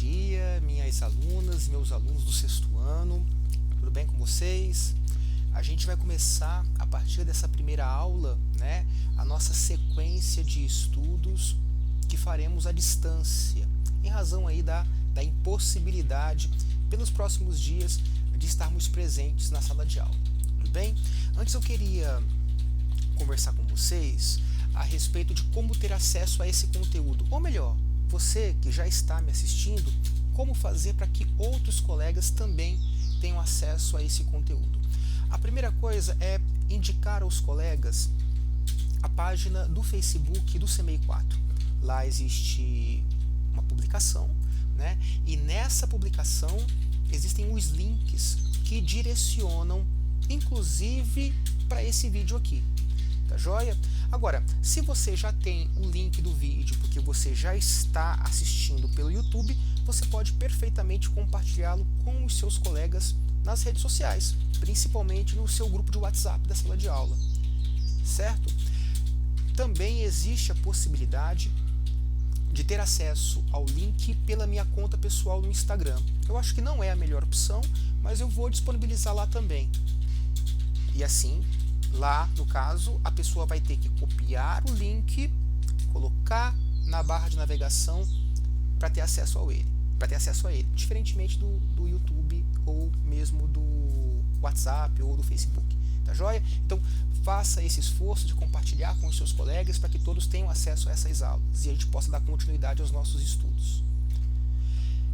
dia, minhas alunas e meus alunos do sexto ano. Tudo bem com vocês? A gente vai começar, a partir dessa primeira aula, a nossa sequência de estudos que faremos à distância, em razão aí da impossibilidade, pelos próximos dias, de estarmos presentes na sala de aula. Tudo bem? Antes eu queria conversar com vocês a respeito de como ter acesso a esse conteúdo, ou melhor, você que já está me assistindo, como fazer para que outros colegas também tenham acesso a esse conteúdo. A primeira coisa é indicar aos colegas a página do Facebook do CMEI 4. Lá existe uma publicação, e nessa publicação existem os links que direcionam, inclusive, para esse vídeo aqui. Tá joia? Agora, se você já tem o link do vídeo, porque você já está assistindo pelo YouTube, você pode perfeitamente compartilhá-lo com os seus colegas nas redes sociais, principalmente no seu grupo de WhatsApp da sala de aula, certo? Também existe a possibilidade de ter acesso ao link pela minha conta pessoal no Instagram. Eu acho que não é a melhor opção, mas eu vou disponibilizar lá também. E assim, lá, no caso, a pessoa vai ter que copiar o link, colocar na barra de navegação para ter acesso a ele, diferentemente do YouTube ou mesmo do WhatsApp ou do Facebook, tá joia? Então, faça esse esforço de compartilhar com os seus colegas para que todos tenham acesso a essas aulas e a gente possa dar continuidade aos nossos estudos.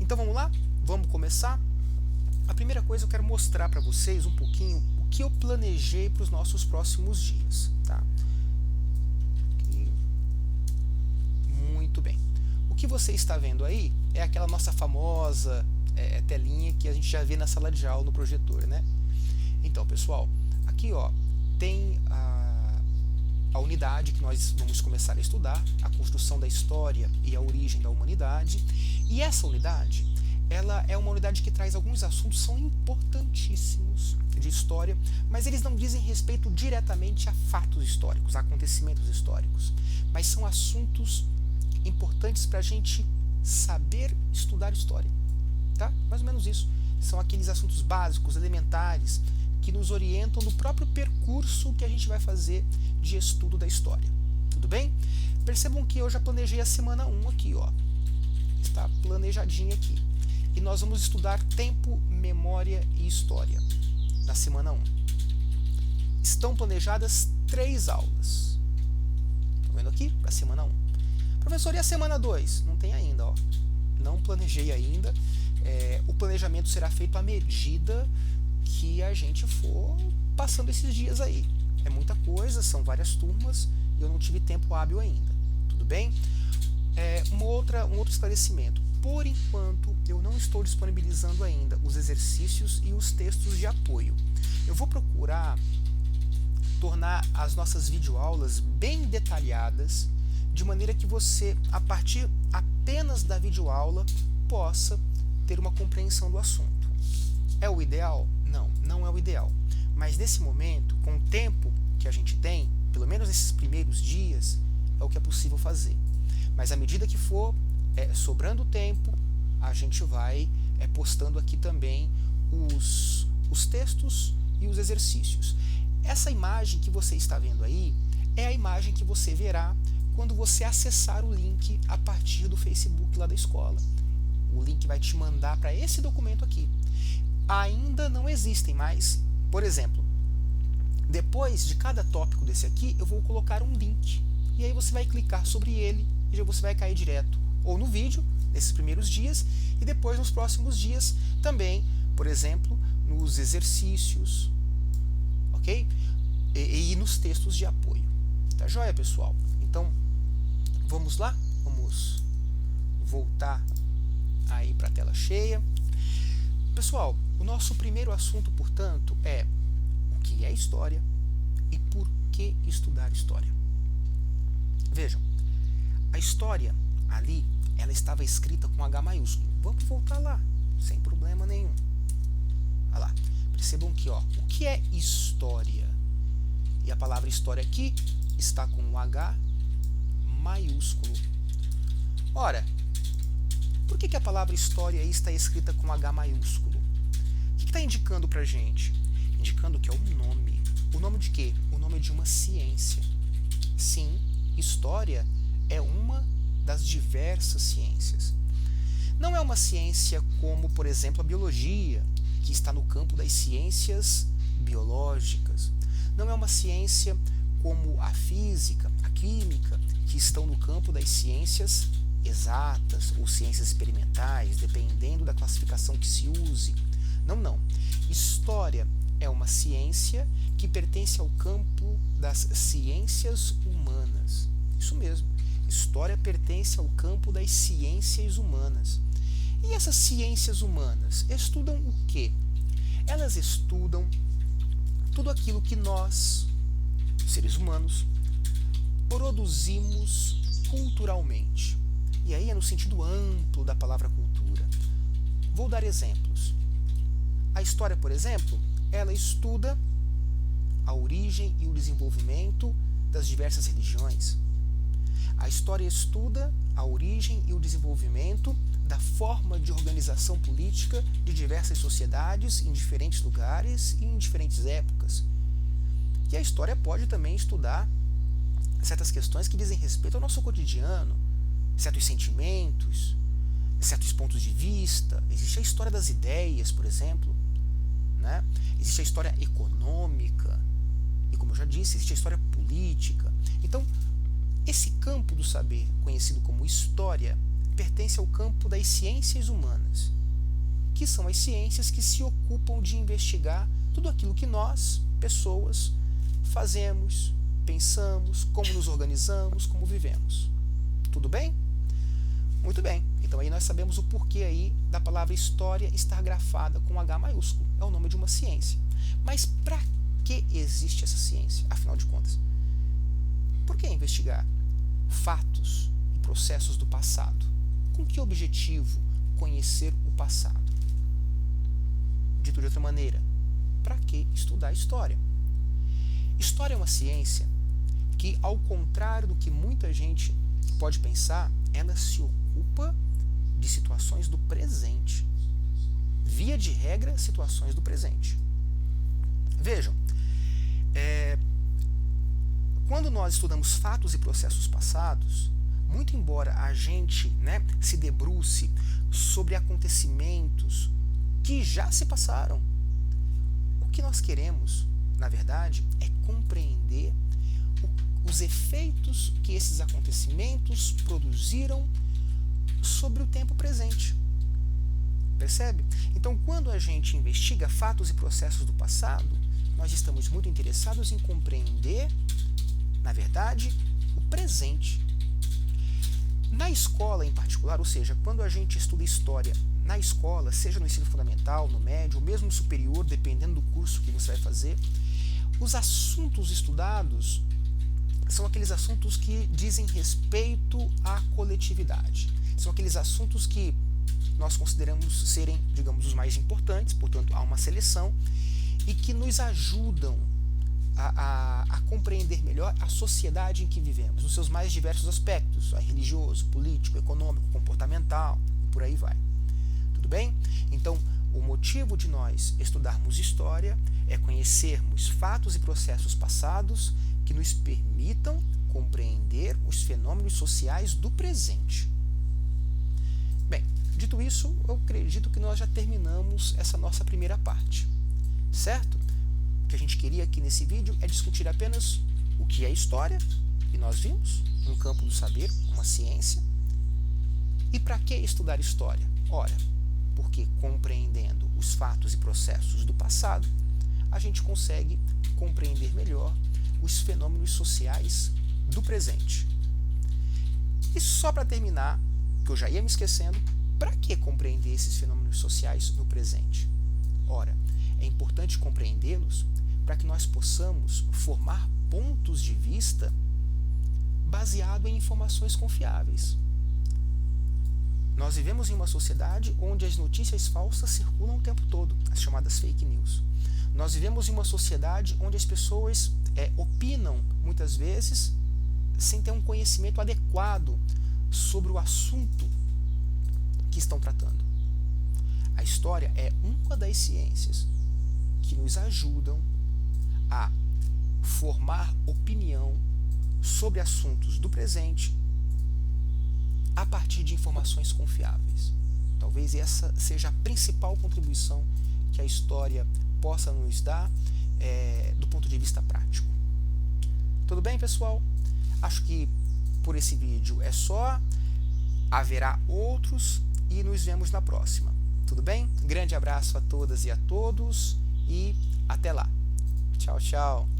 Então, vamos lá? Vamos começar? A primeira coisa eu quero mostrar para vocês um pouquinho que eu planejei para os nossos próximos dias, tá? Muito bem. O que você está vendo aí é aquela nossa famosa telinha que a gente já vê na sala de aula no projetor, Então, pessoal, aqui tem a unidade que nós vamos começar a estudar, a construção da história e a origem da humanidade. E essa unidade, ela é uma unidade que traz alguns assuntos que são importantíssimos de história, mas eles não dizem respeito diretamente a fatos históricos, a acontecimentos históricos, mas são assuntos importantes para a gente saber estudar história, tá? Mais ou menos isso. São aqueles assuntos básicos, elementares, que nos orientam no próprio percurso que a gente vai fazer de estudo da história. Tudo bem? Percebam que eu já planejei a semana 1 aqui, Está planejadinha aqui. E nós vamos estudar tempo, memória e história na semana 1. Estão planejadas 3 aulas. Estão vendo aqui? Para a semana 1. Professor, e a semana 2? Não tem ainda, Não planejei ainda. O planejamento será feito à medida que a gente for passando esses dias aí. É muita coisa, são várias turmas e eu não tive tempo hábil ainda. Tudo bem? Um outro esclarecimento. Por enquanto, eu não estou disponibilizando ainda os exercícios e os textos de apoio. Eu vou procurar tornar as nossas videoaulas bem detalhadas, de maneira que você, a partir apenas da videoaula, possa ter uma compreensão do assunto. É o ideal? Não, não é o ideal. Mas nesse momento, com o tempo que a gente tem, pelo menos nesses primeiros dias, é o que é possível fazer. Mas à medida que for sobrando tempo, a gente vai postando aqui também os textos e os exercícios. Essa imagem que você está vendo aí é a imagem que você verá quando você acessar o link a partir do Facebook lá da escola. O link vai te mandar para esse documento aqui. Ainda não existem mais, por exemplo, depois de cada tópico desse aqui, eu vou colocar um link. E aí você vai clicar sobre ele e já você vai cair direto ou no vídeo, nesses primeiros dias, e depois nos próximos dias também, por exemplo, nos exercícios, ok? E nos textos de apoio. Tá joia, pessoal? Então, vamos lá? Vamos voltar aí para a tela cheia. Pessoal, o nosso primeiro assunto, portanto, é o que é história e por que estudar história. Vejam, a história ali, ela estava escrita com H maiúsculo. Vamos voltar lá, sem problema nenhum. Olha lá, percebam que, o que é história? E a palavra história aqui está com um H maiúsculo. Ora, por que a palavra história aí está escrita com H maiúsculo? O que está indicando para a gente? Indicando que é um nome. O nome de quê? O nome de uma ciência. Sim, história é uma das diversas ciências. Não é uma ciência como, por exemplo, a biologia, que está no campo das ciências biológicas. Não é uma ciência como a física, a química, que estão no campo das ciências exatas ou ciências experimentais, dependendo da classificação que se use. Não. História é uma ciência que pertence ao campo das ciências humanas. Isso mesmo. História pertence ao campo das ciências humanas. E essas ciências humanas estudam o quê? Elas estudam tudo aquilo que nós, seres humanos, produzimos culturalmente. E aí é no sentido amplo da palavra cultura. Vou dar exemplos. A história, por exemplo, ela estuda a origem e o desenvolvimento das diversas religiões. A história estuda a origem e o desenvolvimento da forma de organização política de diversas sociedades em diferentes lugares e em diferentes épocas. E a história pode também estudar certas questões que dizem respeito ao nosso cotidiano, certos sentimentos, certos pontos de vista. Existe a história das ideias, por exemplo, né? Existe a história econômica e, como eu já disse, existe a história política. Então, esse campo do saber, conhecido como história, pertence ao campo das ciências humanas, que são as ciências que se ocupam de investigar tudo aquilo que nós, pessoas, fazemos, pensamos, como nos organizamos, como vivemos. Tudo bem? Muito bem. Então aí nós sabemos o porquê aí da palavra história estar grafada com H maiúsculo. É o nome de uma ciência. Mas para que existe essa ciência, afinal de contas? Por que investigar fatos e processos do passado? Com que objetivo conhecer o passado? Dito de outra maneira, para que estudar história? História é uma ciência que, ao contrário do que muita gente pode pensar, ela se ocupa de situações do presente. Via de regra, situações do presente. Vejam, quando nós estudamos fatos e processos passados, muito embora a gente se debruce sobre acontecimentos que já se passaram, o que nós queremos, na verdade, é compreender os efeitos que esses acontecimentos produziram sobre o tempo presente. Percebe? Então, quando a gente investiga fatos e processos do passado, nós estamos muito interessados em compreender, na verdade, o presente. Na escola, em particular, ou seja, quando a gente estuda história na escola, seja no ensino fundamental, no médio, ou mesmo no superior, dependendo do curso que você vai fazer, os assuntos estudados são aqueles assuntos que dizem respeito à coletividade. São aqueles assuntos que nós consideramos serem, digamos, os mais importantes, portanto, há uma seleção, e que nos ajudam a compreender melhor a sociedade em que vivemos, nos seus mais diversos aspectos, religioso, político, econômico, comportamental, e por aí vai. Tudo bem? Então, o motivo de nós estudarmos história é conhecermos fatos e processos passados que nos permitam compreender os fenômenos sociais do presente. Bem, dito isso, eu acredito que nós já terminamos essa nossa primeira parte, certo? O que a gente queria aqui nesse vídeo é discutir apenas o que é história, e nós vimos, um campo do saber, uma ciência. E para que estudar história? Ora, porque compreendendo os fatos e processos do passado, a gente consegue compreender melhor os fenômenos sociais do presente. E só para terminar, que eu já ia me esquecendo, para que compreender esses fenômenos sociais no presente? Ora, é importante compreendê-los para que nós possamos formar pontos de vista baseado em informações confiáveis. Nós vivemos em uma sociedade onde as notícias falsas circulam o tempo todo, as chamadas fake news. Nós vivemos em uma sociedade onde as pessoas opinam, muitas vezes, sem ter um conhecimento adequado sobre o assunto que estão tratando? A história é uma das ciências que nos ajudam a formar opinião sobre assuntos do presente a partir de informações confiáveis. Talvez essa seja a principal contribuição que a história possa nos dar do ponto de vista prático. Tudo bem, pessoal? Acho que por esse vídeo é só. Haverá outros e nos vemos na próxima. Tudo bem? Grande abraço a todas e a todos e até lá. Tchau, tchau.